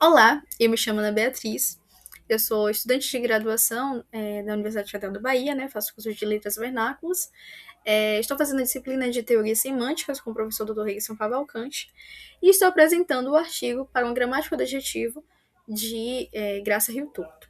Olá, eu me chamo Ana Beatriz, eu sou estudante de graduação da Universidade Federal da Bahia, né? Faço curso de Letras Vernáculas. Estou fazendo a disciplina de Teorias Semânticas com o professor Dr. Reison Cavalcante e estou apresentando o artigo para uma gramática do adjetivo de Graça Rio Torto.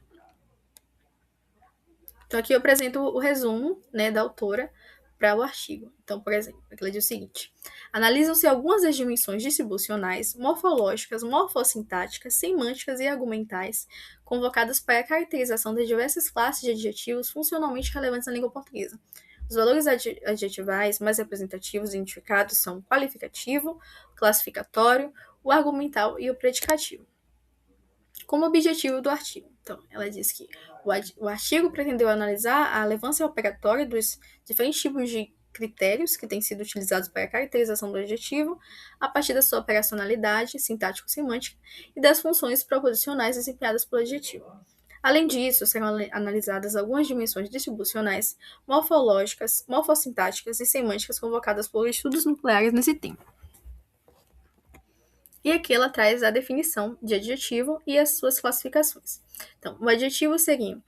Então aqui eu apresento o resumo, né, da autora para o artigo. Então, por exemplo, ela diz o seguinte: analisam-se algumas das dimensões distribucionais, morfológicas, morfossintáticas, semânticas e argumentais convocadas para a caracterização das diversas classes de adjetivos funcionalmente relevantes na língua portuguesa. Os valores adjetivais mais representativos identificados são o qualificativo, o classificatório, o argumental e o predicativo. Como objetivo do artigo. Então, ela diz que o artigo pretendeu analisar a relevância operatória dos diferentes tipos de critérios que têm sido utilizados para a caracterização do adjetivo, a partir da sua operacionalidade sintático-semântica e das funções proposicionais desempenhadas pelo adjetivo. Além disso, serão analisadas algumas dimensões distribucionais, morfológicas, morfossintáticas e semânticas convocadas por estudos nucleares nesse tema. E aqui ela traz a definição de adjetivo e as suas classificações. Então, o adjetivo seria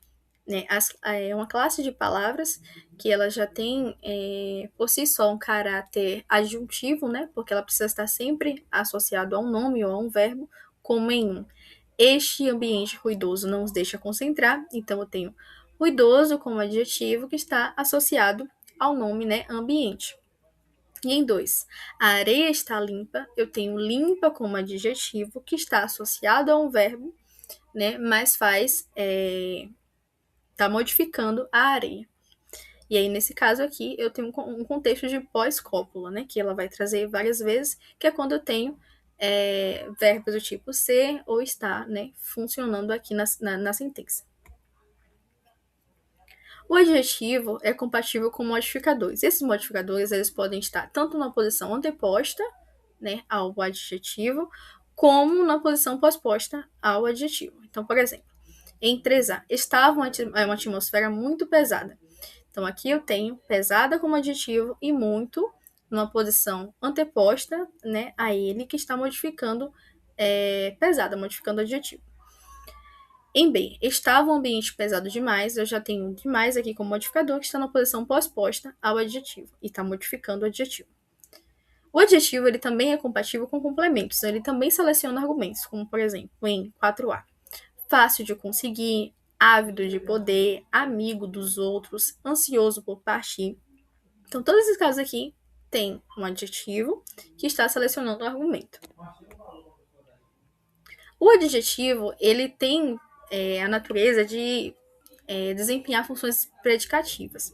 uma classe de palavras que ela já tem por si só um caráter adjuntivo, né? Porque ela precisa estar sempre associado a um nome ou a um verbo, como em um. Este ambiente ruidoso não os deixa concentrar, então eu tenho ruidoso como adjetivo que está associado ao nome, né, ambiente. E em 2, a areia está limpa, eu tenho limpa como adjetivo que está associado a um verbo, né, mas está modificando a areia. E aí, nesse caso aqui, eu tenho um contexto de pós-cópula, né, que ela vai trazer várias vezes, que é quando eu tenho verbos do tipo ser ou estar, né, funcionando aqui na sentença. O adjetivo é compatível com modificadores. Esses modificadores eles podem estar tanto na posição anteposta, né, ao adjetivo, como na posição pós-posta ao adjetivo. Então, por exemplo, em 3A, estava uma atmosfera muito pesada. Então, aqui eu tenho pesada como adjetivo e muito numa posição anteposta, né, a ele, que está modificando pesada, modificando o adjetivo. Em B, estava um ambiente pesado demais, eu já tenho demais aqui como modificador, que está na posição pós-posta ao adjetivo, e está modificando o adjetivo. O adjetivo ele também é compatível com complementos, ele também seleciona argumentos, como por exemplo, em 4A. Fácil de conseguir, ávido de poder, amigo dos outros, ansioso por partir. Então, todos esses casos aqui têm um adjetivo que está selecionando o argumento. O adjetivo, ele tem a natureza de desempenhar funções predicativas.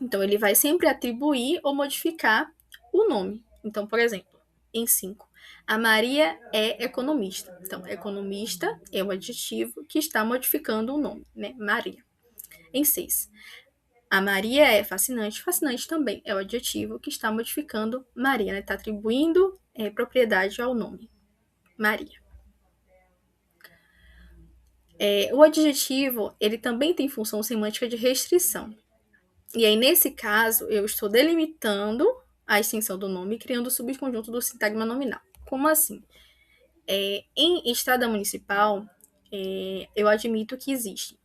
Então, ele vai sempre atribuir ou modificar o nome. Então, por exemplo, em 5, a Maria é economista. Então, economista é um adjetivo que está modificando o nome, né? Maria. Em 6, a Maria é fascinante. Fascinante também é o adjetivo que está modificando Maria, né? Está atribuindo propriedade ao nome, Maria. O adjetivo, ele também tem função semântica de restrição. E aí, nesse caso, eu estou delimitando a extensão do nome e criando o subconjunto do sintagma nominal. Como assim? Em estrada municipal, eu admito que existe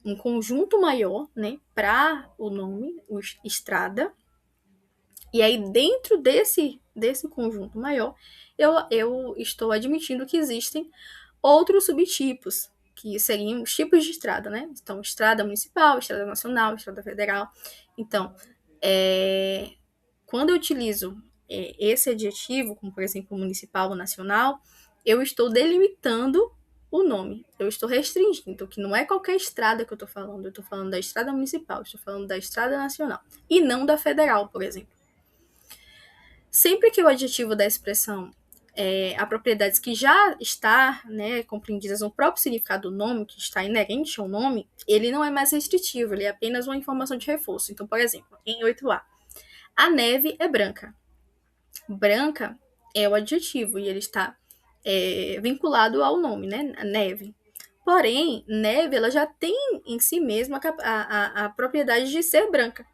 um conjunto maior, né, para o nome, o estrada, e aí dentro desse conjunto maior, eu estou admitindo que existem outros subtipos, que seriam os tipos de estrada, né? Então, estrada municipal, estrada nacional, estrada federal. Então, quando eu utilizo esse adjetivo, como por exemplo municipal ou nacional, eu estou delimitando o nome. Eu estou restringindo, que não é qualquer estrada que eu estou falando. Eu estou falando da estrada municipal, estou falando da estrada nacional. E não da federal, por exemplo. Sempre que o adjetivo da expressão a propriedades que já está, né, compreendidas no próprio significado do nome, que está inerente ao nome, ele não é mais restritivo, ele é apenas uma informação de reforço. Então, por exemplo, em 8A, a neve é branca. Branca é o adjetivo e ele está vinculado ao nome, né, a neve. Porém, neve ela já tem em si mesma a propriedade de ser branca.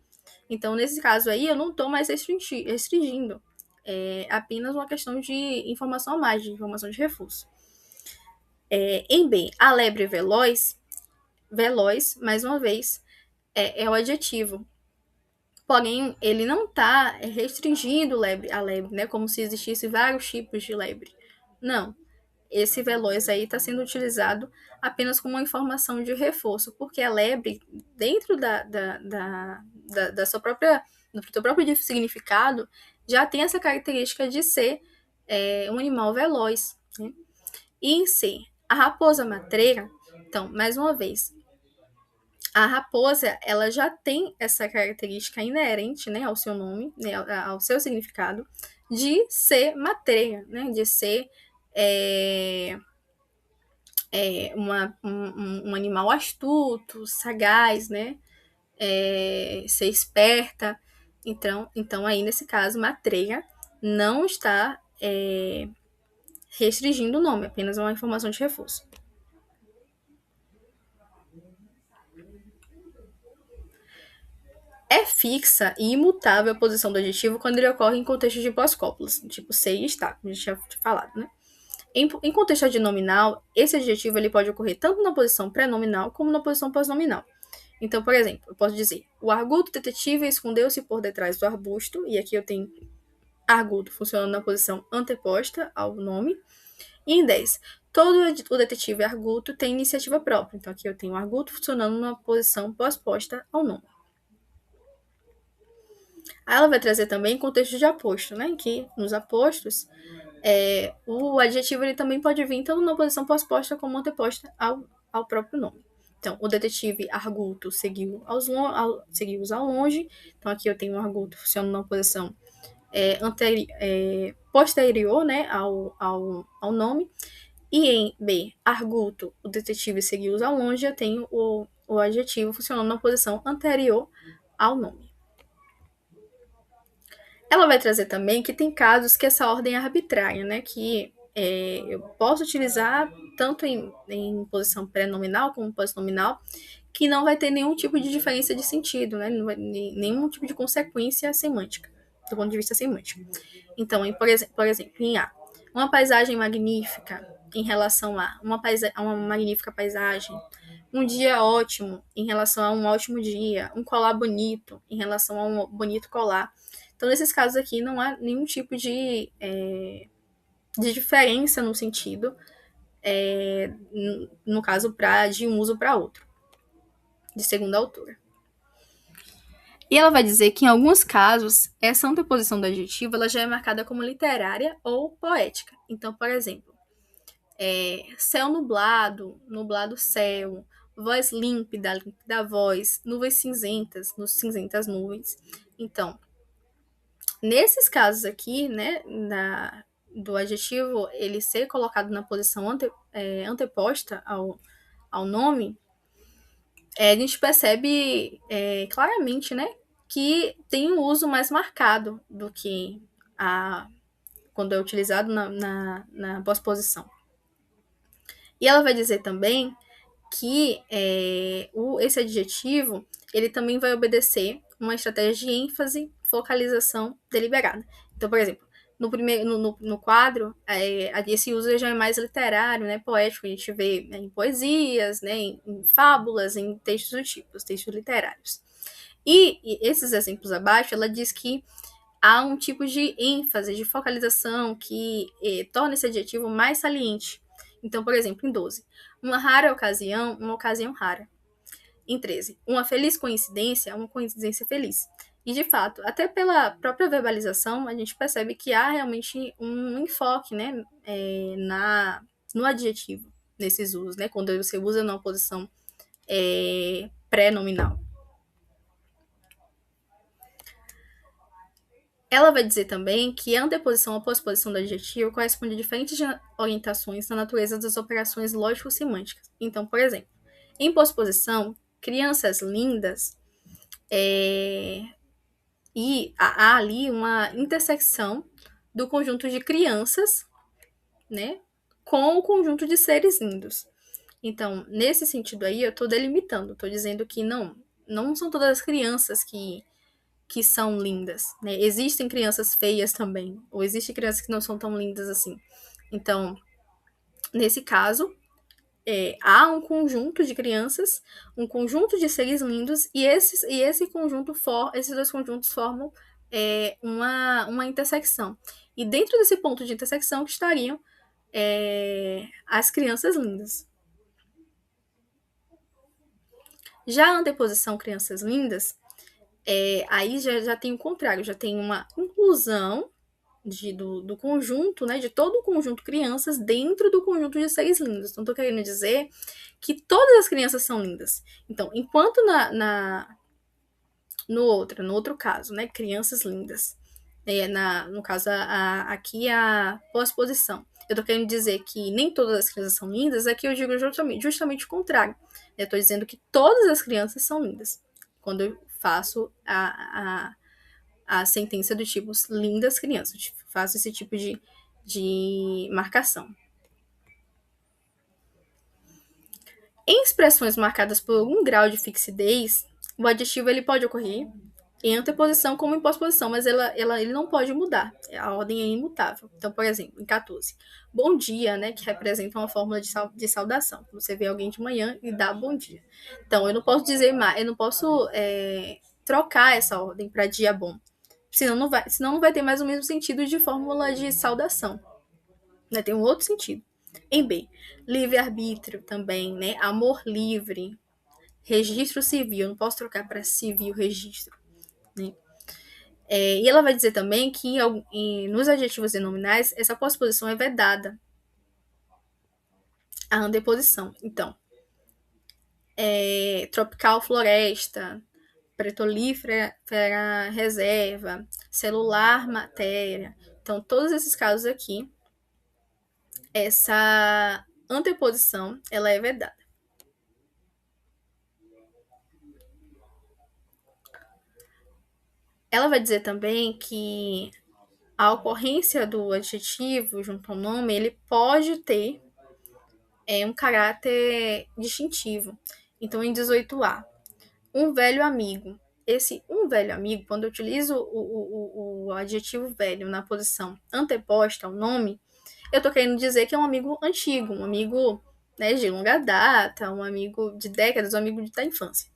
Então, nesse caso aí, eu não estou mais restringindo. É apenas uma questão de informação a mais, de informação de reforço. Em B, a lebre veloz, veloz, mais uma vez, é o adjetivo. Porém, ele não está restringindo a lebre, né? Como se existisse vários tipos de lebre. Não. Esse veloz aí está sendo utilizado apenas como uma informação de reforço, porque a lebre, dentro da sua própria, do seu próprio significado, já tem essa característica de ser um animal veloz. Né? E em si, a raposa matreira, então, mais uma vez, a raposa, ela já tem essa característica inerente, né, ao seu nome, né, ao seu significado, de ser matreira, né, de ser um animal astuto, sagaz, né, ser esperta. Então, aí nesse caso, matreira não está restringindo o nome, apenas uma informação de reforço. É fixa e imutável a posição do adjetivo quando ele ocorre em contextos de pós-cópulas, tipo ser e estar, como a gente já tinha falado, né? Em contexto adnominal, esse adjetivo ele pode ocorrer tanto na posição pré-nominal como na posição pós-nominal. Então, por exemplo, eu posso dizer: o arguto detetive escondeu-se por detrás do arbusto, e aqui eu tenho arguto funcionando na posição anteposta ao nome. E em 10, todo o detetive arguto tem iniciativa própria. Então, aqui eu tenho arguto funcionando na posição pós-posta ao nome. Aí ela vai trazer também contexto de aposto, né? Que nos apostos, o adjetivo ele também pode vir tanto na posição pós-posta como anteposta ao próprio nome. Então, o detetive arguto seguiu-os ao longe. Então, aqui eu tenho um arguto funcionando na posição posterior, né, ao nome. E em B, arguto, o detetive seguiu-os ao longe, eu tenho o adjetivo funcionando na posição anterior ao nome. Ela vai trazer também que tem casos que essa ordem é arbitrária, né? Que eu posso utilizar tanto em posição pré-nominal como pós-nominal, que não vai ter nenhum tipo de diferença de sentido, né? Não vai, nenhum tipo de consequência semântica, do ponto de vista semântico. Então, por exemplo, em A, uma paisagem magnífica em relação a uma magnífica paisagem, um dia ótimo em relação a um ótimo dia, um colar bonito em relação a um bonito colar. Então, nesses casos aqui, não há nenhum tipo de diferença no sentido, no caso, de um uso para outro, de segunda autora. E ela vai dizer que, em alguns casos, essa anteposição do adjetivo ela já é marcada como literária ou poética. Então, por exemplo, céu nublado, nublado céu, voz límpida, límpida voz, nuvens cinzentas, cinzentas nuvens. Então, nesses casos aqui, né, do adjetivo ele ser colocado na posição anteposta ao nome, a gente percebe claramente, né, que tem um uso mais marcado do que quando é utilizado na pós-posição. E ela vai dizer também que esse adjetivo ele também vai obedecer uma estratégia de ênfase, focalização deliberada. Então, por exemplo, no quadro, esse uso já é mais literário, né, poético, a gente vê em poesias, né, em fábulas, em textos do tipo, textos literários. E esses exemplos abaixo, ela diz que há um tipo de ênfase, de focalização que torna esse adjetivo mais saliente. Então, por exemplo, em 12, uma rara ocasião, uma ocasião rara. Em 13, uma feliz coincidência, uma coincidência feliz. E, de fato, até pela própria verbalização, a gente percebe que há realmente um enfoque, né, no adjetivo, nesses usos, né, quando você usa numa posição pré-nominal. Ela vai dizer também que a anteposição ou pós-posição do adjetivo corresponde a diferentes orientações na natureza das operações lógico-semânticas. Então, por exemplo, em pós-posição, crianças lindas, e há ali uma intersecção do conjunto de crianças, né, com o conjunto de seres lindos. Então, nesse sentido aí, eu estou delimitando, estou dizendo que não são todas as crianças que são lindas, né? Existem crianças feias também, ou existem crianças que não são tão lindas assim. Então, nesse caso, há um conjunto de crianças, um conjunto de seres lindos, e esses dois conjuntos formam uma intersecção. E dentro desse ponto de intersecção estariam as crianças lindas. Já a anteposição crianças lindas, aí já tem o contrário, já tem uma inclusão do conjunto, né, de todo o conjunto crianças dentro do conjunto de seres lindos. Então, estou querendo dizer que todas as crianças são lindas. Então, enquanto no outro caso, né, crianças lindas, no caso aqui a pós-posição, eu estou querendo dizer que nem todas as crianças são lindas, aqui eu digo justamente o contrário. Eu estou dizendo que todas as crianças são lindas. Quando eu faço a sentença do tipo lindas crianças. Faço esse tipo de marcação. Em expressões marcadas por algum grau de fixidez, o adjetivo ele pode ocorrer em anteposição como em pós-posição, mas ele não pode mudar. A ordem é imutável. Então, por exemplo, em 14, bom dia, né, que representa uma fórmula de saudação. Você vê alguém de manhã e dá bom dia. Então, eu não posso dizer mais, eu não posso trocar essa ordem para dia bom. Senão não vai ter mais o mesmo sentido de fórmula de saudação. Né? Tem um outro sentido. Em B, livre-arbítrio também, né? Amor livre, registro civil. Eu não posso trocar para civil registro. Né? E ela vai dizer também que nos adjetivos e nominais, essa pós-posição é vedada. A anteposição. Então, tropical floresta, petrolífera reserva, celular matéria. Então, todos esses casos aqui, essa anteposição ela é vedada. Ela vai dizer também que a ocorrência do adjetivo junto ao nome, ele pode ter um caráter distintivo. Então, em 18A, um velho amigo. Esse um velho amigo, quando eu utilizo o adjetivo velho na posição anteposta ao nome, eu estou querendo dizer que é um amigo antigo, um amigo, né, de longa data, um amigo de décadas, um amigo da infância.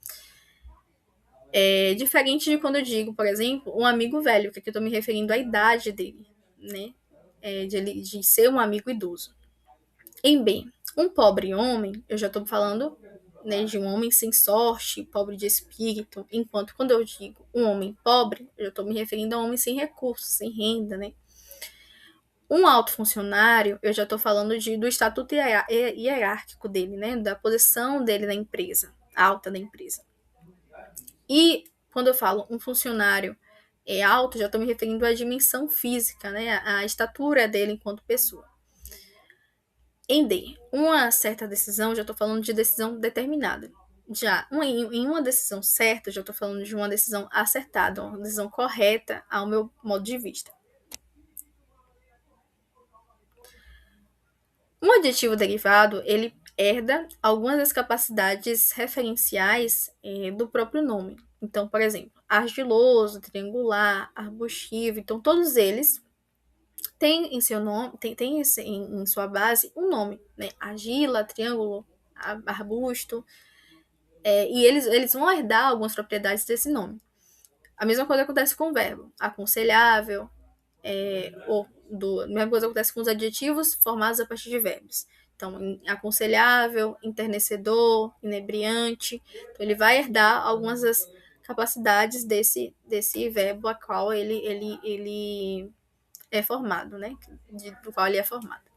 Diferente de quando eu digo, por exemplo, um amigo velho, que aqui eu estou me referindo à idade dele, né? De ser um amigo idoso. Em B, um pobre homem, eu já estou falando, né, de um homem sem sorte, pobre de espírito, enquanto quando eu digo um homem pobre, eu estou me referindo a um homem sem recursos, sem renda, né? Um alto funcionário, eu já estou falando do estatuto hierárquico dele, né? Da posição dele na empresa, alta da empresa. E quando eu falo um funcionário alto, já estou me referindo à dimensão física, né? A estatura dele enquanto pessoa. Em D, uma certa decisão, já estou falando de decisão determinada. Já em uma decisão certa, já estou falando de uma decisão acertada, uma decisão correta ao meu modo de vista. Um adjetivo derivado, ele herda algumas das capacidades referenciais do próprio nome. Então, por exemplo, argiloso, triangular, arbustivo. Então, todos eles têm em seu nome, tem em sua base um nome, né? Argila, triângulo, arbusto. E eles vão herdar algumas propriedades desse nome. A mesma coisa acontece com o verbo. Aconselhável, a mesma coisa acontece com os adjetivos formados a partir de verbos. Então, aconselhável, enternecedor, inebriante. Então, ele vai herdar algumas das capacidades desse verbo a qual ele é formado, né? Do qual ele é formado.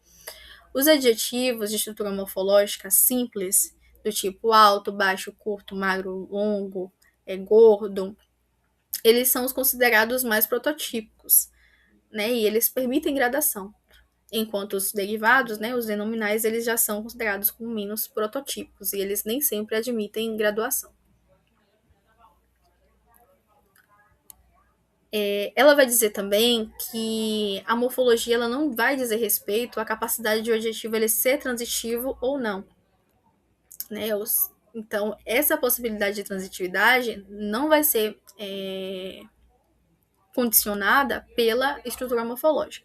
Os adjetivos de estrutura morfológica simples, do tipo alto, baixo, curto, magro, longo, gordo, eles são os considerados mais prototípicos, né? E eles permitem gradação. Enquanto os derivados, né, os denominais, eles já são considerados como menos prototípicos e eles nem sempre admitem graduação. Ela vai dizer também que a morfologia ela não vai dizer respeito à capacidade de o adjetivo ele ser transitivo ou não. Né? Então, essa possibilidade de transitividade não vai ser condicionada pela estrutura morfológica.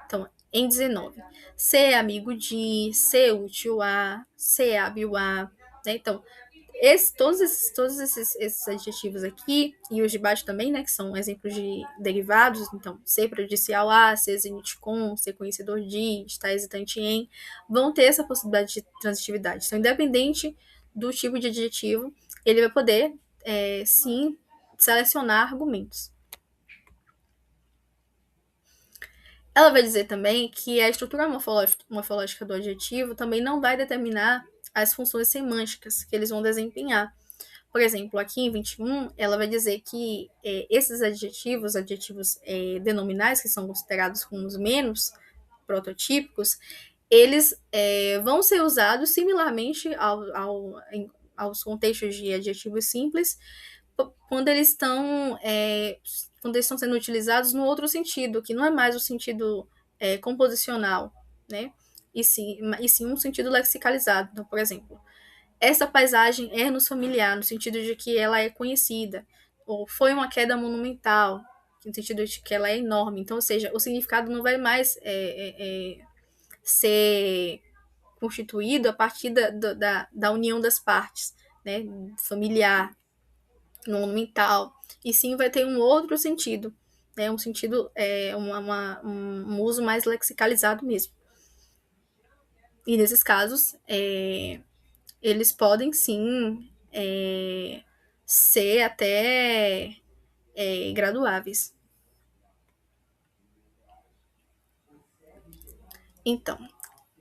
Então, em 19. Ser amigo de, ser útil a, ser hábil a. Né? Então, todos esses adjetivos aqui, e os de baixo também, né, que são exemplos de derivados, então, ser prejudicial a, ser exigente com, ser conhecedor de, estar hesitante em, vão ter essa possibilidade de transitividade. Então, independente do tipo de adjetivo, ele vai poder, sim, selecionar argumentos. Ela vai dizer também que a estrutura morfológica do adjetivo também não vai determinar as funções semânticas que eles vão desempenhar. Por exemplo, aqui em 21, ela vai dizer que esses adjetivos denominais, que são considerados como os menos prototípicos, eles vão ser usados similarmente aos contextos de adjetivos simples, quando eles estão sendo utilizados no outro sentido, que não é mais o sentido composicional, né? E sim um sentido lexicalizado. Então, por exemplo, essa paisagem é-nos familiar, no sentido de que ela é conhecida, ou foi uma queda monumental, no sentido de que ela é enorme. Então, ou seja, o significado não vai mais ser constituído a partir da união das partes, né? Familiar, monumental, e sim vai ter um outro sentido, né? Um sentido, um uso mais lexicalizado mesmo. E nesses casos, eles podem sim ser até graduáveis. Então,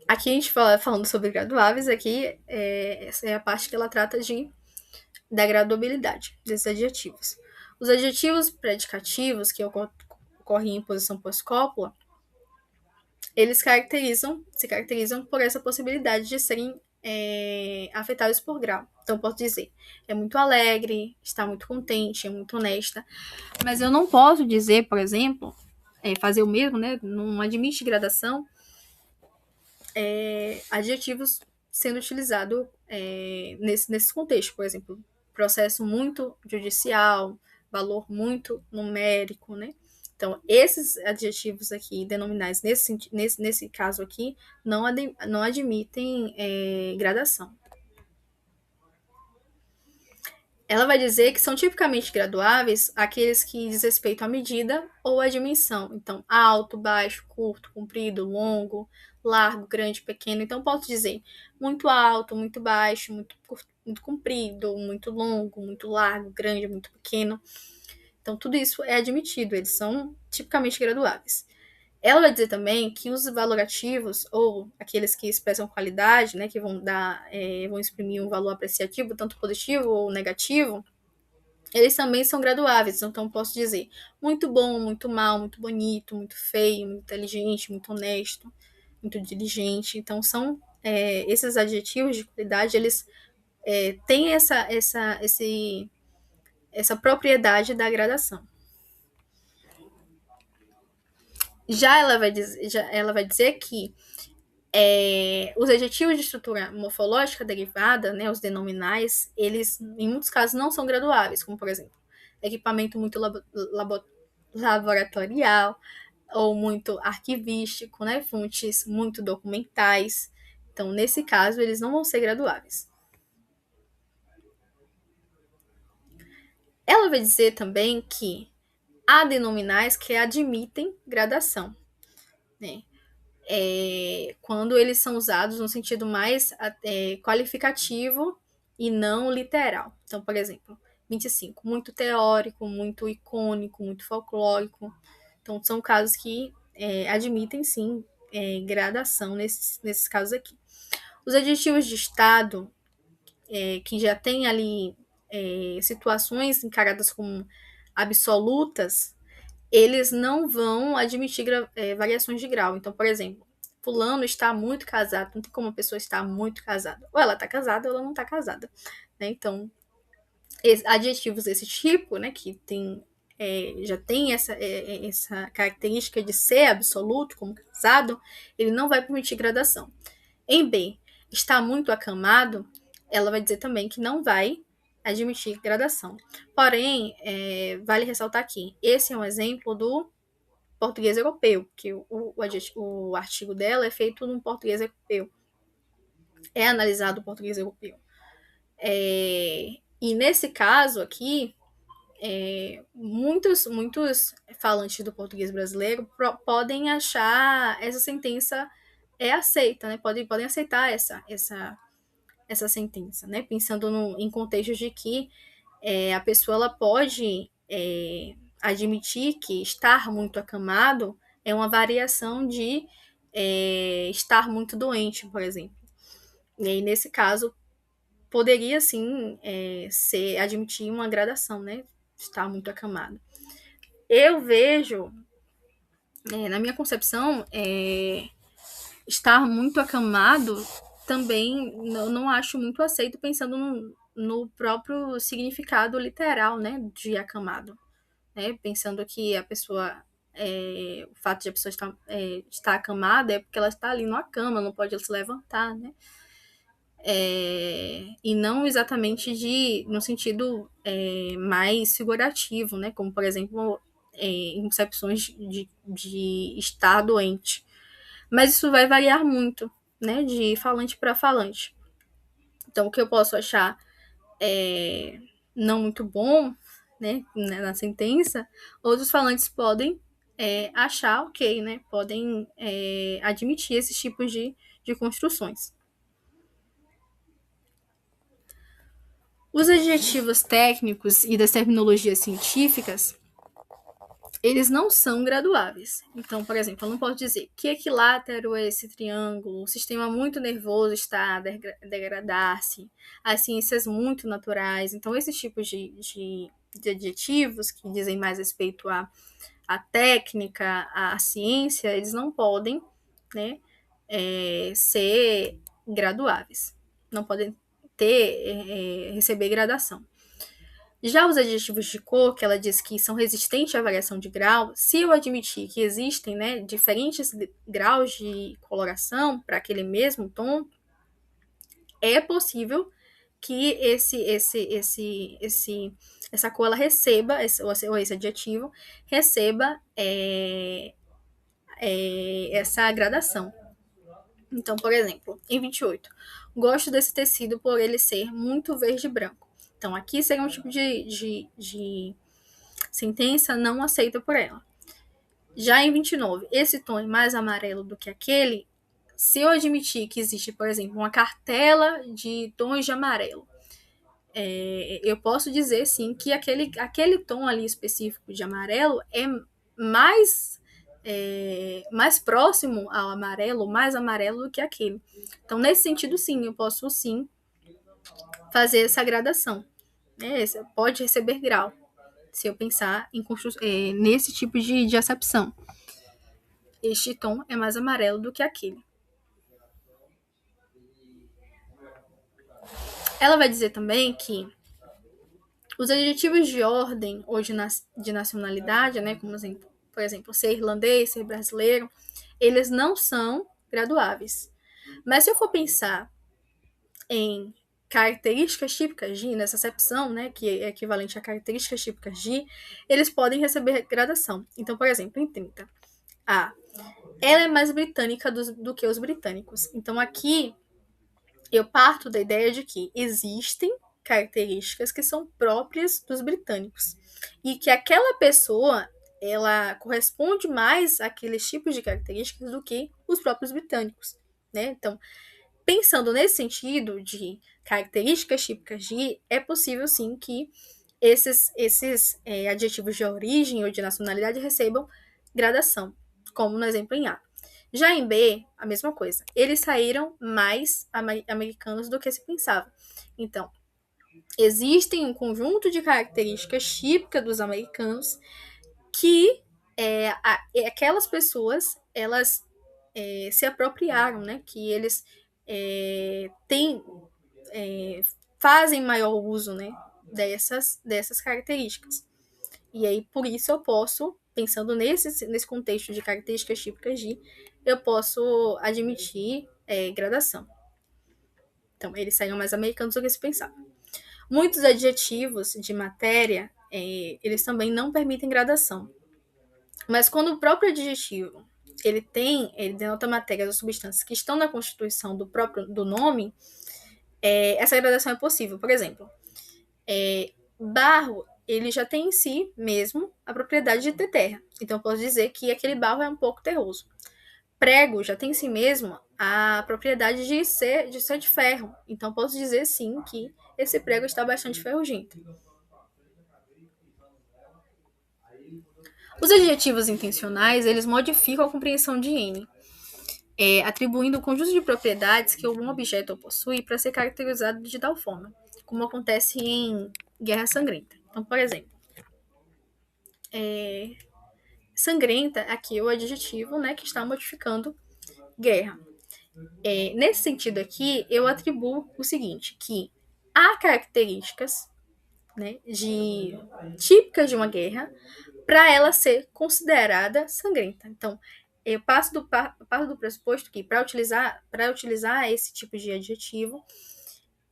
aqui a gente falando sobre graduáveis, aqui essa é a parte que ela trata da graduabilidade desses adjetivos. Os adjetivos predicativos que ocorrem em posição pós-cópula, eles se caracterizam por essa possibilidade de serem afetados por grau. Então, posso dizer, é muito alegre, está muito contente, é muito honesta. Mas eu não posso dizer, por exemplo, fazer o mesmo, né? Não admite gradação, adjetivos sendo utilizados nesse contexto. Por exemplo, processo muito judicial, valor muito numérico, né? Então, esses adjetivos aqui, denominais, nesse caso aqui, não admitem gradação. Ela vai dizer que são tipicamente graduáveis aqueles que diz respeito à medida ou à dimensão. Então, alto, baixo, curto, comprido, longo, largo, grande, pequeno. Então, posso dizer muito alto, muito baixo, muito comprido, muito longo, muito largo, grande, muito pequeno. Então, tudo isso é admitido, eles são tipicamente graduáveis. Ela vai dizer também que os valorativos, ou aqueles que expressam qualidade, né, que vão exprimir um valor apreciativo, tanto positivo ou negativo, eles também são graduáveis. Então, posso dizer muito bom, muito mal, muito bonito, muito feio, muito inteligente, muito honesto, muito diligente. Então, são esses adjetivos de qualidade, eles têm essa propriedade da gradação. Já ela vai dizer que os adjetivos de estrutura morfológica derivada, né, os denominais, eles, em muitos casos, não são graduáveis, como, por exemplo, equipamento muito laboratorial ou muito arquivístico, né, fontes muito documentais. Então, nesse caso, eles não vão ser graduáveis. Ela vai dizer também que há denominais que admitem gradação, né? Quando eles são usados no sentido mais qualificativo e não literal. Então, por exemplo, 25, muito teórico, muito icônico, muito folclórico. Então, são casos que admitem, sim, gradação nesses casos aqui. Os adjetivos de estado, que já tem ali situações encaradas como absolutas, eles não vão admitir variações de grau. Então, por exemplo, fulano está muito casado, não tem como a pessoa estar muito casada. Ou ela está casada ou ela não está casada. Né? Então, adjetivos desse tipo, né, que já tem essa característica de ser absoluto, como casado, ele não vai permitir gradação. Em B, está muito acamado, ela vai dizer também que não vai admitir gradação. Porém, vale ressaltar aqui, esse é um exemplo do português europeu, que o artigo dela é feito no português europeu. É analisado o português europeu. E nesse caso aqui, muitos falantes do português brasileiro podem achar essa sentença aceita, né? Podem aceitar essa sentença, né? Pensando em contextos de que a pessoa ela pode admitir que estar muito acamado é uma variação de estar muito doente, por exemplo. E aí, nesse caso, poderia sim admitir uma gradação, né? Estar muito acamado. Eu vejo, na minha concepção, estar muito acamado também não acho muito aceito, pensando no próprio significado literal, né, de acamado, né? Pensando que a pessoa, o fato de a pessoa estar acamada é porque ela está ali numa cama, não pode se levantar, né? E não exatamente no sentido mais figurativo, né? Como, por exemplo, em concepções de estar doente. Mas isso vai variar muito, né? De falante para falante. Então, o que eu posso achar não muito bom, né? Na sentença, outros falantes podem achar ok, né? Podem admitir esses tipos de construções. Os adjetivos técnicos e das terminologias científicas, eles não são graduáveis. Então, por exemplo, eu não posso dizer que equilátero é esse triângulo, o sistema muito nervoso está a degradar-se, as ciências muito naturais. Então, esses tipos de adjetivos que dizem mais respeito à técnica, à ciência, eles não podem, né, ser graduáveis. Não podem receber gradação. Já os adjetivos de cor, que ela diz que são resistentes à variação de grau, se eu admitir que existem, né, diferentes graus de coloração para aquele mesmo tom, é possível que essa cor ela receba, ou esse adjetivo, receba essa gradação. Então, por exemplo, em 28, gosto desse tecido por ele ser muito verde e branco. Então, aqui seria um tipo de sentença não aceita por ela. Já em 29, esse tom é mais amarelo do que aquele. Se eu admitir que existe, por exemplo, uma cartela de tons de amarelo, eu posso dizer sim que aquele tom ali específico de amarelo é mais próximo ao amarelo, mais amarelo do que aquele. Então, nesse sentido, sim, eu posso sim fazer essa gradação. Pode receber grau, se eu pensar nesse tipo de acepção. Este tom é mais amarelo do que aquele. Ela vai dizer também que os adjetivos de ordem ou de nacionalidade, né, como por exemplo, ser irlandês, ser brasileiro, eles não são graduáveis. Mas se eu for pensar em características típicas de, nessa acepção, né, que é equivalente a características típicas de, eles podem receber gradação. Então, por exemplo, em 30, ela é mais britânica do que os britânicos. Então, aqui eu parto da ideia de que existem características que são próprias dos britânicos e que aquela pessoa ela corresponde mais àqueles tipos de características do que os próprios britânicos, né? Então, pensando nesse sentido de características típicas de, é possível sim que esses adjetivos de origem ou de nacionalidade recebam gradação, como no exemplo em A. Já em B, a mesma coisa. Eles saíram mais americanos do que se pensava. Então, existem um conjunto de características típicas dos americanos que aquelas pessoas, elas se apropriaram, né? Que eles fazem maior uso, né? Dessas características. E aí, por isso, eu posso, pensando nesse contexto de características típicas de, eu posso admitir gradação. Então, eles saíram mais americanos do que se pensava. Muitos adjetivos de matéria, eles também não permitem gradação. Mas quando o próprio adjetivo ele denota matérias ou substâncias que estão na constituição do nome, essa gradação é possível. Por exemplo, barro, ele já tem em si mesmo a propriedade de ter terra. Então, eu posso dizer que aquele barro é um pouco terroso. Prego já tem em si mesmo a propriedade de ser de ferro. Então, posso dizer sim que esse prego está bastante ferrugento. Os adjetivos intencionais, eles modificam a compreensão de N, atribuindo o conjunto de propriedades que algum objeto possui para ser caracterizado de tal forma, como acontece em Guerra Sangrenta. Então, por exemplo, sangrenta aqui é o adjetivo, né, que está modificando guerra. Nesse sentido aqui, eu atribuo o seguinte, que há características, né, típicas de uma guerra para ela ser considerada sangrenta. Então, eu passo do pressuposto que para utilizar esse tipo de adjetivo,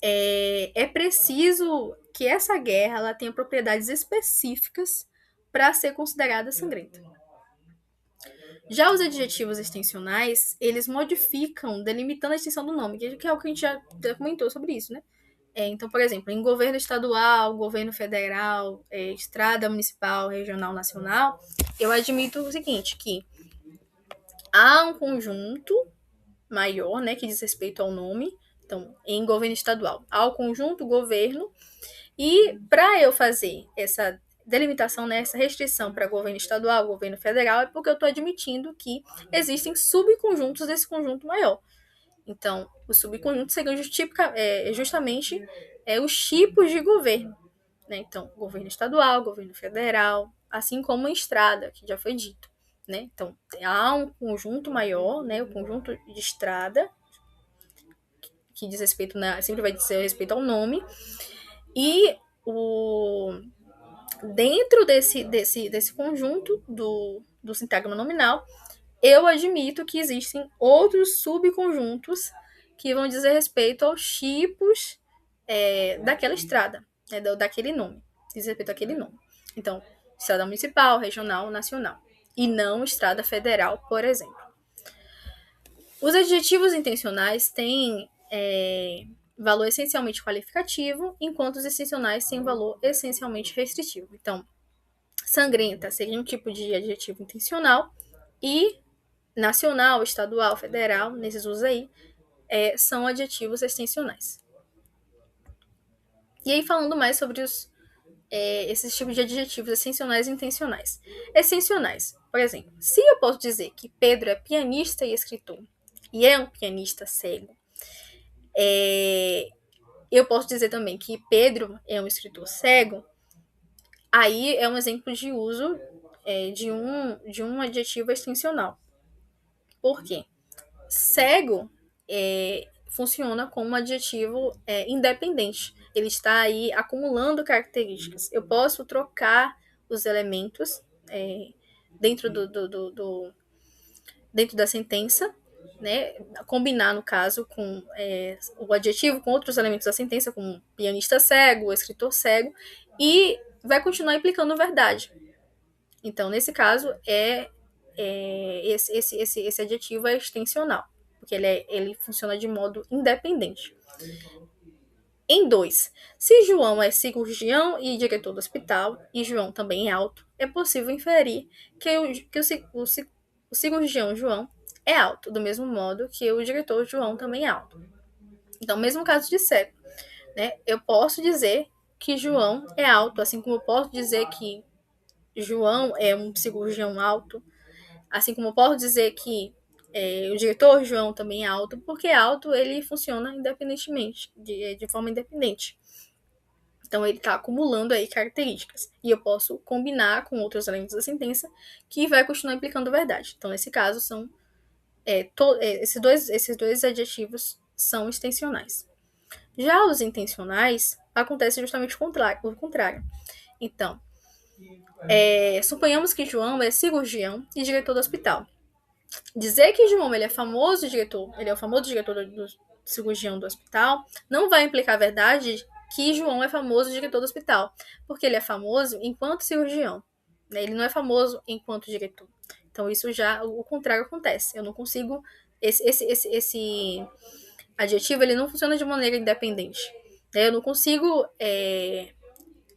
é preciso que essa guerra ela tenha propriedades específicas para ser considerada sangrenta. Já os adjetivos extensionais, eles modificam, delimitando a extensão do nome, que é o que a gente já comentou sobre isso, né? Então, por exemplo, em governo estadual, governo federal, estrada municipal, regional, nacional, eu admito o seguinte, que há um conjunto maior, né, que diz respeito ao nome. Então, em governo estadual, há o conjunto governo, e para eu fazer essa delimitação, né, essa restrição para governo estadual, governo federal, é porque eu estou admitindo que existem subconjuntos desse conjunto maior. Então, os subconjuntos seriam justamente os tipos de governo. Né? Então, governo estadual, governo federal, assim como em estrada, que já foi dito. Né? Então, há um conjunto maior, né, o conjunto de estrada, que diz respeito, sempre vai dizer respeito ao nome, e dentro desse conjunto do sintagma nominal, eu admito que existem outros subconjuntos que vão dizer respeito aos tipos daquela estrada, daquele nome. Diz respeito àquele nome. Então, estrada municipal, regional, nacional. E não estrada federal, por exemplo. Os adjetivos intencionais têm valor essencialmente qualificativo, enquanto os extensionais têm valor essencialmente restritivo. Então, sangrenta seria um tipo de adjetivo intencional e nacional, estadual, federal, nesses usos aí, são adjetivos extensionais. E aí, falando mais sobre esses tipos de adjetivos extensionais e intencionais. Extensionais, por exemplo, se eu posso dizer que Pedro é pianista e escritor, e é um pianista cego, eu posso dizer também que Pedro é um escritor cego, aí é um exemplo de uso de um adjetivo extensional. Por quê? Cego funciona como um adjetivo independente. Ele está aí acumulando características. Eu posso trocar os elementos dentro dentro da sentença, né? Combinar, no caso, com o adjetivo com outros elementos da sentença, como pianista cego, escritor cego, e vai continuar implicando verdade. Então, nesse caso, esse adjetivo é extensional, porque ele funciona de modo independente. Em 2, se João é cirurgião e diretor do hospital, e João também é alto, é possível inferir que o cirurgião João é alto, do mesmo modo que o diretor João também é alto. Então, mesmo caso de cego, né, eu posso dizer que João é alto, assim como eu posso dizer que João é um cirurgião alto, assim como eu posso dizer que o diretor João também é alto, porque alto ele funciona independentemente, de forma independente. Então ele está acumulando aí características. E eu posso combinar com outros elementos da sentença que vai continuar implicando verdade. Então, nesse caso, são esses dois adjetivos são extensionais. Já os intencionais, acontece justamente o contrário. Então, suponhamos que João é cirurgião e diretor do hospital. Dizer que João ele é o famoso diretor do cirurgião do hospital, não vai implicar a verdade que João é famoso diretor do hospital, porque ele é famoso enquanto cirurgião. né? Ele não é famoso enquanto diretor. Então, isso já, o contrário acontece. Eu não consigo. Esse adjetivo, ele não funciona de maneira independente. Eu não consigo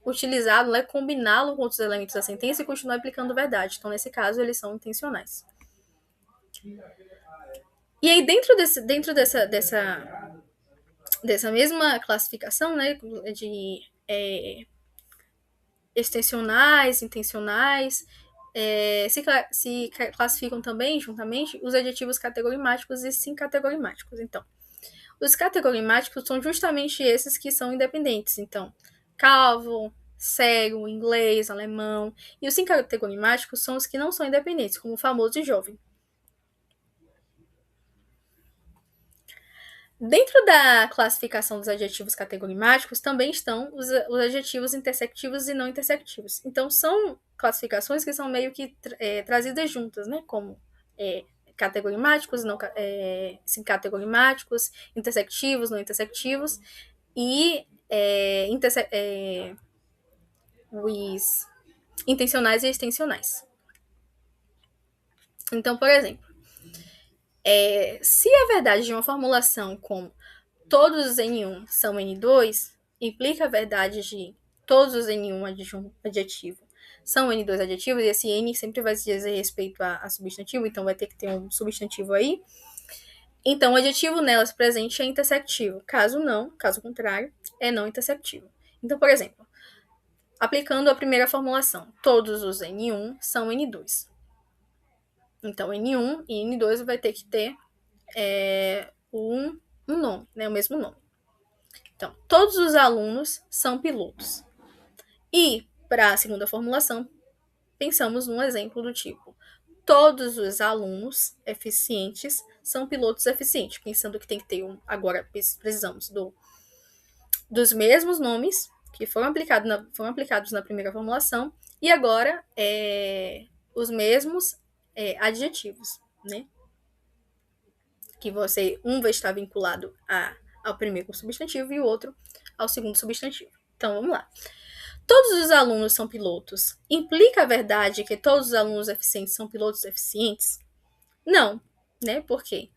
utilizá-lo, né, combiná-lo com outros elementos da sentença e continuar aplicando verdade. Então, nesse caso, eles são intencionais. E aí, dentro dessa mesma classificação, né, de extensionais, intencionais, se classificam também, juntamente, os adjetivos categorimáticos e sincategorimáticos. Então, os categorimáticos são justamente esses que são independentes. Então, calvo, cego, inglês, alemão. E os sincategorimáticos são os que não são independentes, como famoso e jovem. Dentro da classificação dos adjetivos categorimáticos também estão os adjetivos intersectivos e não intersectivos. Então, são classificações que são meio que trazidas juntas, né? Como categorimáticos, não, categorimáticos, intersectivos, não intersectivos, e os intencionais e extensionais. Então, por exemplo, se a verdade de uma formulação como todos os N1 são N2, implica a verdade de todos os N1 adjetivo são N2 adjetivos, e esse N sempre vai dizer respeito a substantivo, então vai ter que ter um substantivo aí. Então, o adjetivo nelas presente é intersectivo. Caso contrário, é não intersectivo. Então, por exemplo, aplicando a primeira formulação, todos os N1 são N2. Então, N1 e N2 vai ter que ter um nome, né, o mesmo nome. Então, todos os alunos são pilotos. E, para a segunda formulação, pensamos num exemplo do tipo: todos os alunos eficientes são pilotos eficientes. Pensando que tem que ter agora precisamos dos mesmos nomes que foram aplicados na primeira formulação e agora os mesmos adjetivos, né? Que um vai estar vinculado ao primeiro substantivo e o outro ao segundo substantivo. Então, vamos lá. Todos os alunos são pilotos. Implica a verdade que todos os alunos eficientes são pilotos eficientes? Não, né? Por quê?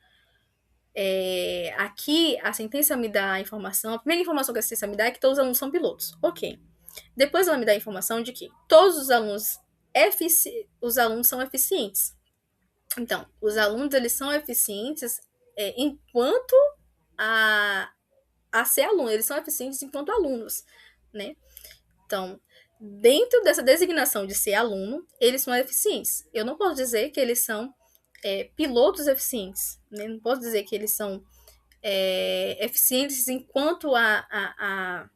Aqui, a sentença me dá a informação, a primeira informação que a sentença me dá é que todos os alunos são pilotos. Ok. Depois ela me dá a informação de que todos os alunos são eficientes. Então, os alunos, eles são eficientes enquanto a ser aluno. Eles são eficientes enquanto alunos, né? Então, dentro dessa designação de ser aluno, eles são eficientes. Eu não posso dizer que eles são pilotos eficientes, né? Não posso dizer que eles são eficientes enquanto a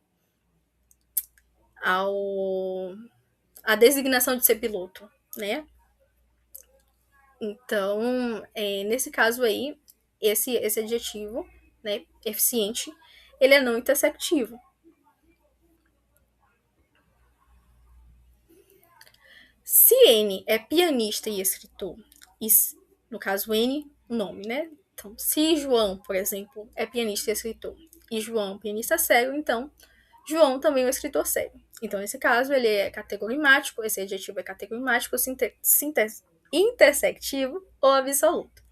designação de ser piloto, né? Então, nesse caso aí, esse adjetivo, né, eficiente, ele é não intersectivo. Se N é pianista e escritor, e, no caso N, o nome, né? Então, se João, por exemplo, é pianista e escritor, e João, pianista cego, então João também é um escritor cego. Então, nesse caso, ele é categorimático, esse adjetivo é categorimático, intersectivo ou absoluto.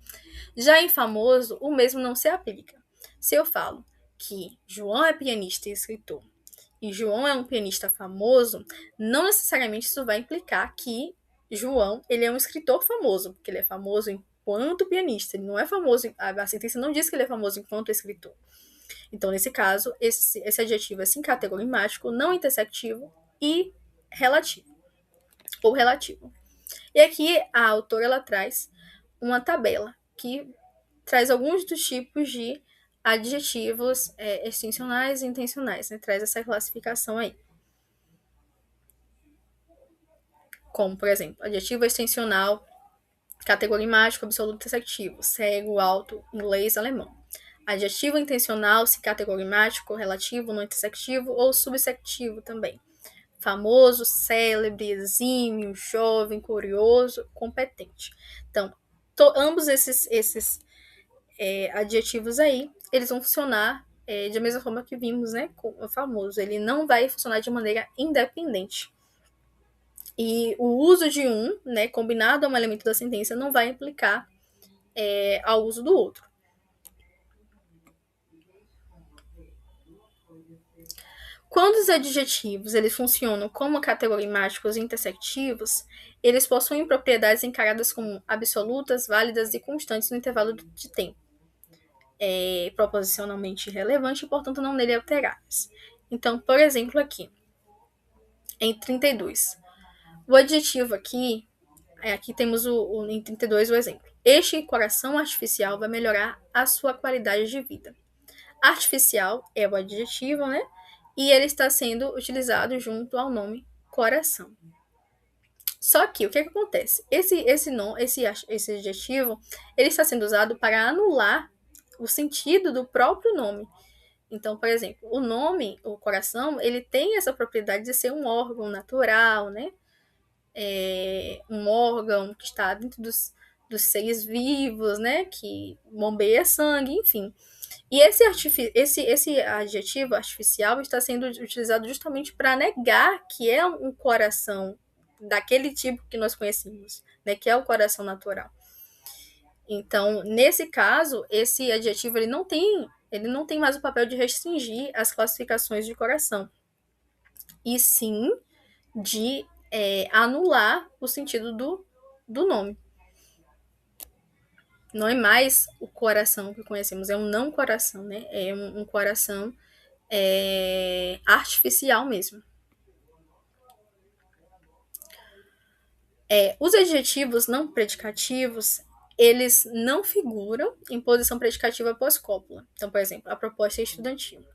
Já em famoso, o mesmo não se aplica. Se eu falo que João é pianista e escritor, e João é um pianista famoso, não necessariamente isso vai implicar que João ele é um escritor famoso, porque ele é famoso enquanto pianista, ele não é famoso, a sentença não diz que ele é famoso enquanto escritor. Então, nesse caso, esse adjetivo é categorimático, não intersectivo e relativo, ou relativo. E aqui a autora ela traz uma tabela que traz alguns dos tipos de adjetivos extensionais e intencionais, né? Traz essa classificação aí. Como, por exemplo, adjetivo extensional, categorimático, absoluto intersectivo, cego, alto, inglês, alemão. Adjetivo intencional, se categorimático, relativo, não intersectivo ou subsectivo também. Famoso, célebre, exímio, jovem, curioso, competente. Então, ambos esses adjetivos aí, eles vão funcionar da mesma forma que vimos, né, com o famoso. Ele não vai funcionar de maneira independente. E o uso de um, né, combinado a um elemento da sentença, não vai implicar ao uso do outro. Quando os adjetivos eles funcionam como categorimáticos intersectivos, eles possuem propriedades encaradas como absolutas, válidas e constantes no intervalo de tempo, proposicionalmente relevante e, portanto, não nele alteradas. Então, por exemplo, aqui, em 32, o adjetivo aqui temos em 32 o exemplo. Este coração artificial vai melhorar a sua qualidade de vida. Artificial é o adjetivo, né? E ele está sendo utilizado junto ao nome coração. Só que o que acontece? Esse adjetivo ele está sendo usado para anular o sentido do próprio nome. Então, por exemplo, o nome, o coração, ele tem essa propriedade de ser um órgão natural, né? Um órgão que está dentro dos seres vivos, né? Que bombeia sangue, enfim. E esse adjetivo artificial está sendo utilizado justamente para negar que é um coração daquele tipo que nós conhecemos, né, que é o coração natural. Então, nesse caso, esse adjetivo ele não tem mais o papel de restringir as classificações de coração, e sim de anular o sentido do nome. Não é mais o coração que conhecemos, é um não coração, né? É um coração artificial mesmo. Os adjetivos não predicativos, eles não figuram em posição predicativa pós-cópula. Então, por exemplo, a proposta estudantil.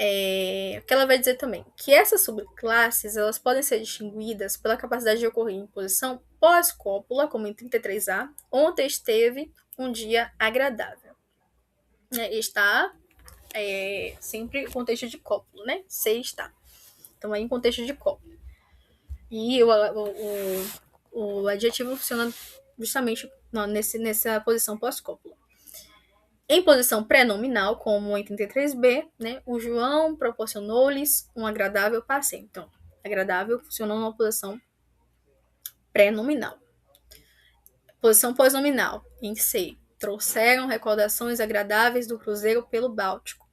O que ela vai dizer também? Que essas subclasses elas podem ser distinguidas pela capacidade de ocorrer em posição pós-cópula, como em 33A, ontem esteve um dia agradável. Está sempre em contexto de cópula, né? Se está. Então, aí em contexto de cópula. E o adjetivo funciona justamente nessa posição pós-cópula. Em posição pré-nominal, como em 33b, né, o João proporcionou-lhes um agradável passeio. Então, agradável funcionou numa posição pré-nominal. Posição pós-nominal, em C, trouxeram recordações agradáveis do cruzeiro pelo Báltico.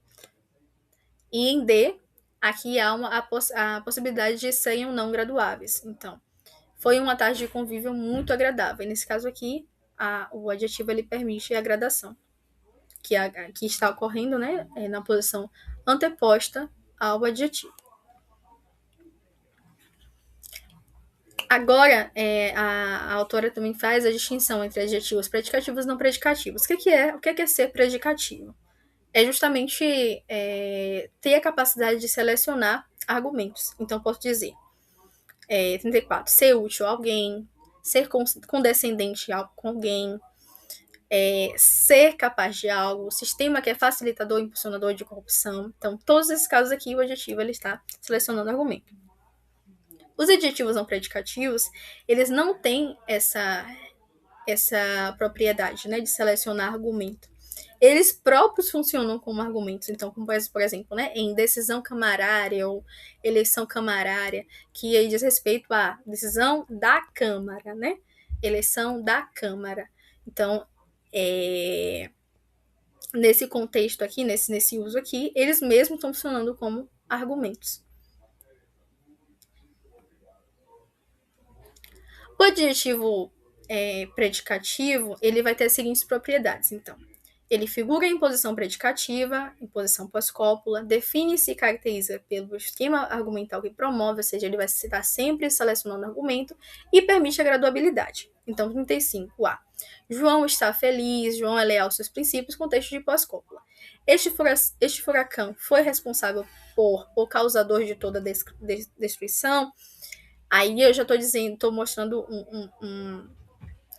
E em D, aqui há a possibilidade de serem não graduáveis. Então, foi uma tarde de convívio muito agradável. E nesse caso aqui, o adjetivo ele permite a gradação, que está ocorrendo, né, na posição anteposta ao adjetivo. Agora, a autora também faz a distinção entre adjetivos predicativos e não predicativos. O que é ser predicativo? É justamente ter a capacidade de selecionar argumentos. Então, posso dizer, 34, ser útil a alguém, ser condescendente com alguém, ser capaz de algo, sistema que é facilitador, impulsionador de corrupção. Então, todos esses casos aqui, o adjetivo ele está selecionando argumento. Os adjetivos não predicativos, eles não têm essa propriedade, né, de selecionar argumento. Eles próprios funcionam como argumentos. Então, como por exemplo, né, em decisão camarária ou eleição camarária, que aí diz respeito à decisão da Câmara, né? Eleição da Câmara. Então, nesse contexto aqui, nesse uso aqui, eles mesmos estão funcionando como argumentos. O adjetivo predicativo, ele vai ter as seguintes propriedades, então. Ele figura em posição predicativa, em posição pós-cópula, define-se e caracteriza pelo esquema argumental que promove, ou seja, ele vai estar sempre selecionando argumento e permite a graduabilidade. Então, 35A. João está feliz, João é leal aos seus princípios, contexto de pós-cópula. Este furacão foi responsável por o causador de toda destruição. Aí eu já estou mostrando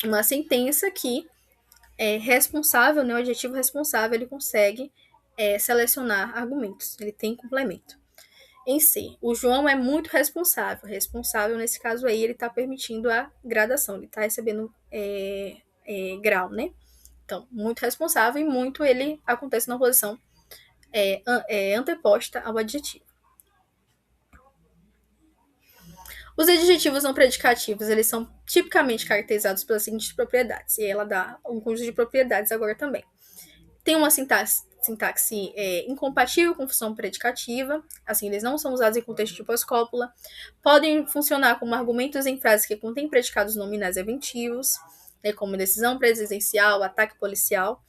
uma sentença que responsável, né, o adjetivo responsável, ele consegue selecionar argumentos, ele tem complemento. Em C, o João é muito responsável. Responsável, nesse caso aí, ele está permitindo a gradação, ele está recebendo grau, né? Então, muito responsável e muito ele acontece na posição anteposta ao adjetivo. Os adjetivos não predicativos, eles são tipicamente caracterizados pelas seguintes propriedades. E ela dá um conjunto de propriedades agora também. Tem uma sintaxe incompatível com função predicativa, assim, eles não são usados em contexto de pós-cópula, podem funcionar como argumentos em frases que contêm predicados nominais eventivos, né, como decisão presidencial, ataque policial,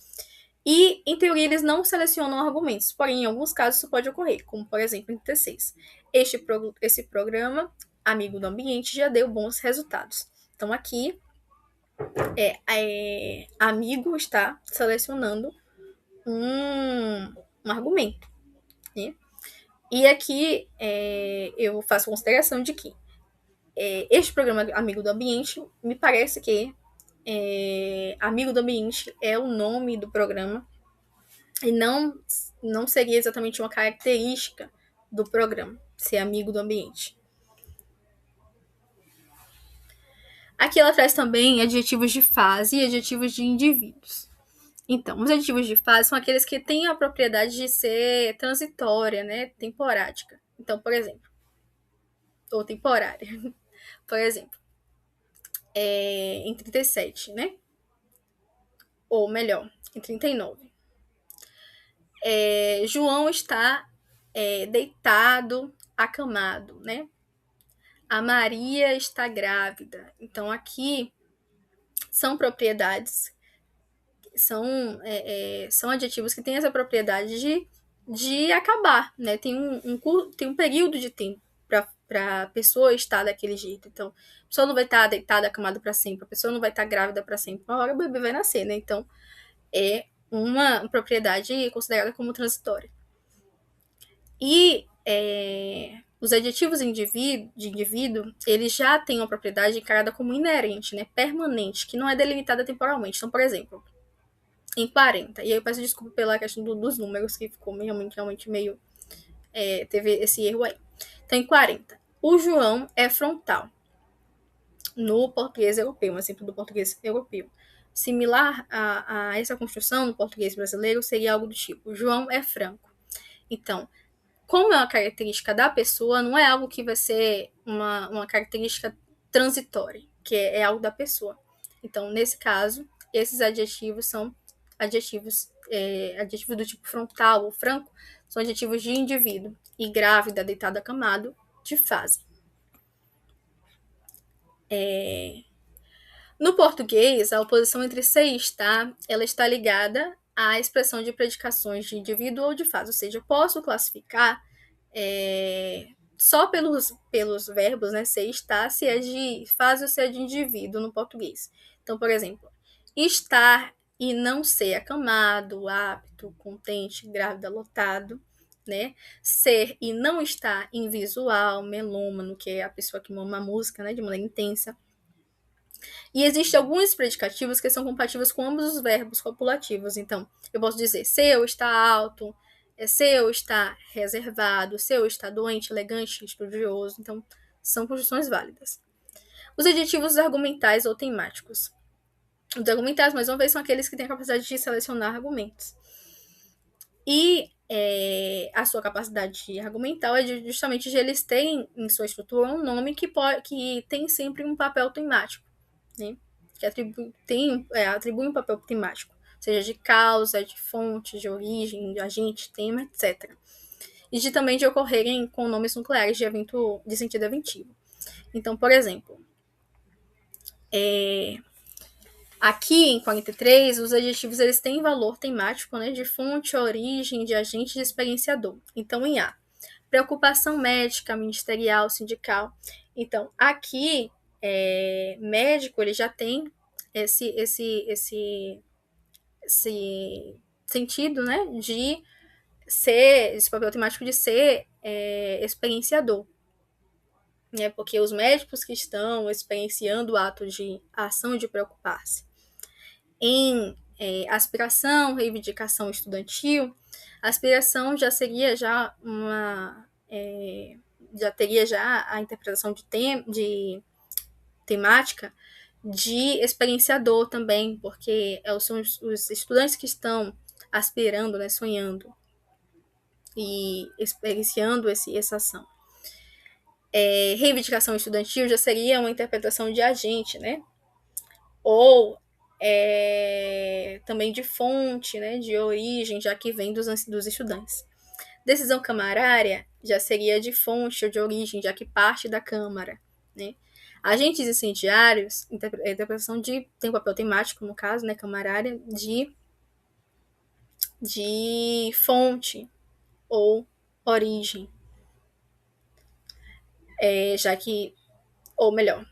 e, em teoria, eles não selecionam argumentos, porém, em alguns casos isso pode ocorrer, como, por exemplo, em 36. Esse programa, amigo do ambiente, já deu bons resultados. Então, aqui, amigo está selecionando um argumento, né? E aqui eu faço consideração de que este programa Amigo do Ambiente, me parece que Amigo do Ambiente é o nome do programa e não seria exatamente uma característica do programa ser amigo do ambiente. Aqui ela traz também adjetivos de fase e adjetivos de indivíduos. Então, os adjetivos de fase são aqueles que têm a propriedade de ser transitória, né, temporádica. Então, por exemplo, ou temporária. Por exemplo, em 37, né? Ou melhor, em 39. João está deitado, acamado, né? A Maria está grávida. Então, aqui são propriedades, são adjetivos que têm essa propriedade de acabar, né? Tem um período de tempo para a pessoa estar daquele jeito. Então, a pessoa não vai estar deitada, acamada para sempre, a pessoa não vai estar grávida para sempre. Uma hora o bebê vai nascer, né? Então, é uma propriedade considerada como transitória. E os adjetivos de indivíduo, eles já têm uma propriedade encarada como inerente, né? Permanente, que não é delimitada temporalmente. Então, por exemplo, em 40, e aí eu peço desculpa pela questão dos números, que ficou realmente meio... teve esse erro aí. Então, em 40, o João é frontal. No português europeu, um exemplo do português europeu. Similar a essa construção no português brasileiro seria algo do tipo: João é franco. Então, como é uma característica da pessoa, não é algo que vai ser uma característica transitória, que é algo da pessoa. Então, nesse caso, esses adjetivos são adjetivos do tipo frontal ou franco, são adjetivos de indivíduo, e grávida, deitado, acamado, de fase. No português, a oposição entre ser e estar, ela está ligada à expressão de predicações de indivíduo ou de fase, ou seja, eu posso classificar só pelos verbos, né, ser e estar, se é de fase ou se é de indivíduo no português. Então, por exemplo, estar e não ser acamado, apto, contente, grávida, lotado, né? Ser e não estar invisual, melômano, que é a pessoa que mama a música, né, de maneira intensa. E existem alguns predicativos que são compatíveis com ambos os verbos copulativos. Então, eu posso dizer seu está alto, seu está reservado, seu está doente, elegante, estudioso. Então, são construções válidas. Os adjetivos argumentais ou temáticos. Os argumentais, mais uma vez, são aqueles que têm a capacidade de selecionar argumentos. E a sua capacidade argumental é justamente de eles terem em sua estrutura um nome que tem sempre um papel temático, né? Que atribui um papel temático, seja de causa, de fonte, de origem, de agente, tema, etc. E também de ocorrerem com nomes nucleares de sentido eventivo. Então, por exemplo, aqui em 43, os adjetivos eles têm valor temático, né, de fonte, origem, de agente, de experienciador. Então, em A, preocupação médica, ministerial, sindical. Então, aqui, médico, ele já tem esse sentido, né, de ser, esse papel temático de ser experienciador. Né, porque os médicos que estão experienciando o ato de ação de preocupar-se em aspiração, reivindicação estudantil, a aspiração já seria já já teria já a interpretação de temática de experienciador também, porque são os estudantes que estão aspirando, né, sonhando e experienciando essa ação. Reivindicação estudantil já seria uma interpretação de agente, né? Ou também de fonte, né? De origem, já que vem dos estudantes. Decisão camarária já seria de fonte ou de origem, já que parte da Câmara, né? Agentes incendiários, interpretação tem papel temático, no caso, né, camarária, de fonte ou origem, já que, ou melhor,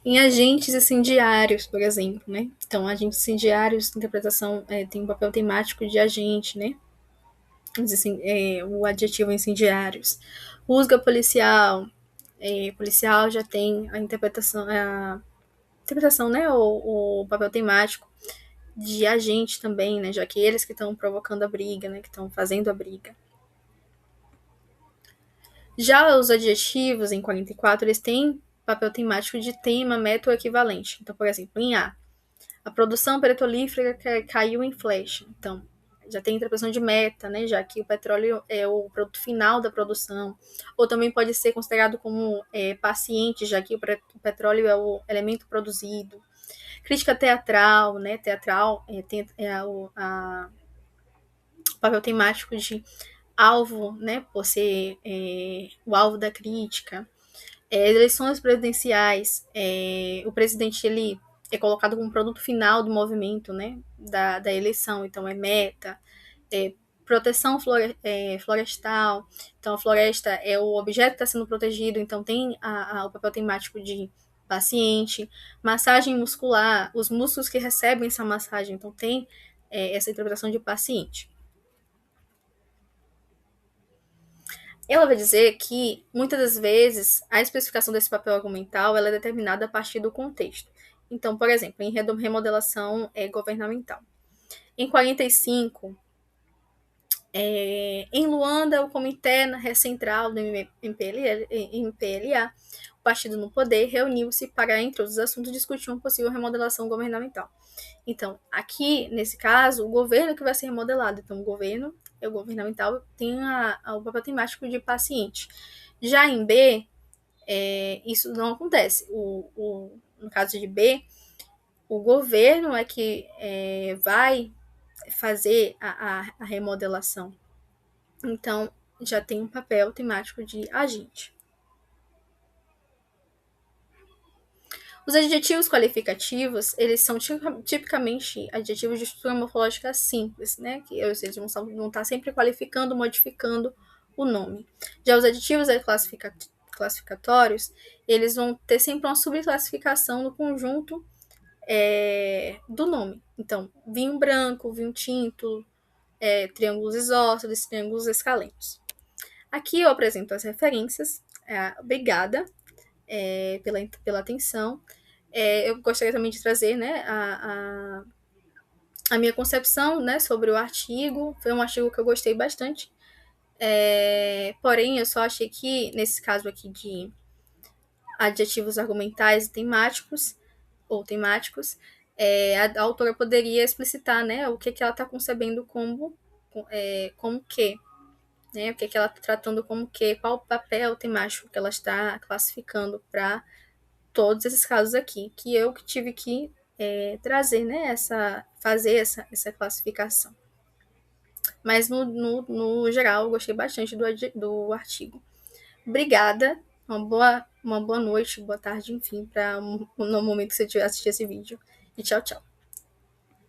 em agentes incendiários, por exemplo, né? Então, agentes incendiários, interpretação tem um papel temático de agente, né? O adjetivo incendiários. Rusga policial, policial já tem a interpretação, né? O papel temático de agente também, né? Já que eles que estão provocando a briga, né? Que estão fazendo a briga. Já os adjetivos em 44, eles têm papel temático de tema meta ou equivalente. Então, por exemplo, em A produção petrolífera caiu em flash. Então, já tem interpretação de meta, né? Já que o petróleo é o produto final da produção. Ou também pode ser considerado como paciente, já que o petróleo é o elemento produzido. Crítica teatral, né? Teatral tem o papel temático de alvo, né? Por ser o alvo da crítica. Eleições presidenciais, o presidente ele é colocado como produto final do movimento, né, da eleição, então é meta, proteção florestal, então a floresta é o objeto que está sendo protegido, então tem o papel temático de paciente, massagem muscular, os músculos que recebem essa massagem, então tem essa interpretação de paciente. Ela vai dizer que, muitas das vezes, a especificação desse papel argumental ela é determinada a partir do contexto. Então, por exemplo, em remodelação governamental. Em 45, em Luanda, o Comitê Central do MPLA, o partido no poder, reuniu-se para, entre outros assuntos, discutir uma possível remodelação governamental. Então, aqui, nesse caso, o governo que vai ser remodelado. Então, o governo governamental tem o papel temático de paciente. Já em B, isso não acontece. No caso de B, o governo é que vai fazer a remodelação. Então, já tem um papel temático de agente. Os adjetivos qualificativos, eles são tipicamente adjetivos de estrutura morfológica simples, né? Ou seja, vão estar sempre qualificando, modificando o nome. Já os adjetivos classificatórios, eles vão ter sempre uma subclassificação no conjunto do nome. Então, vinho branco, vinho tinto, triângulos isósceles, triângulos escalenos. Aqui eu apresento as referências. Obrigada pela atenção. Eu gostaria também de trazer, né, a minha concepção, né, sobre o artigo. Foi um artigo que eu gostei bastante. Porém, eu só achei que, nesse caso aqui de adjetivos argumentais e temáticos, a autora poderia explicitar, né, o que ela está concebendo como que, né, o que ela está tratando como que, qual o papel temático que ela está classificando para todos esses casos aqui, que eu tive que trazer, né, fazer essa classificação. Mas, no geral, eu gostei bastante do artigo. Obrigada, uma boa noite, boa tarde, enfim, no momento que você assistir esse vídeo. E tchau, tchau.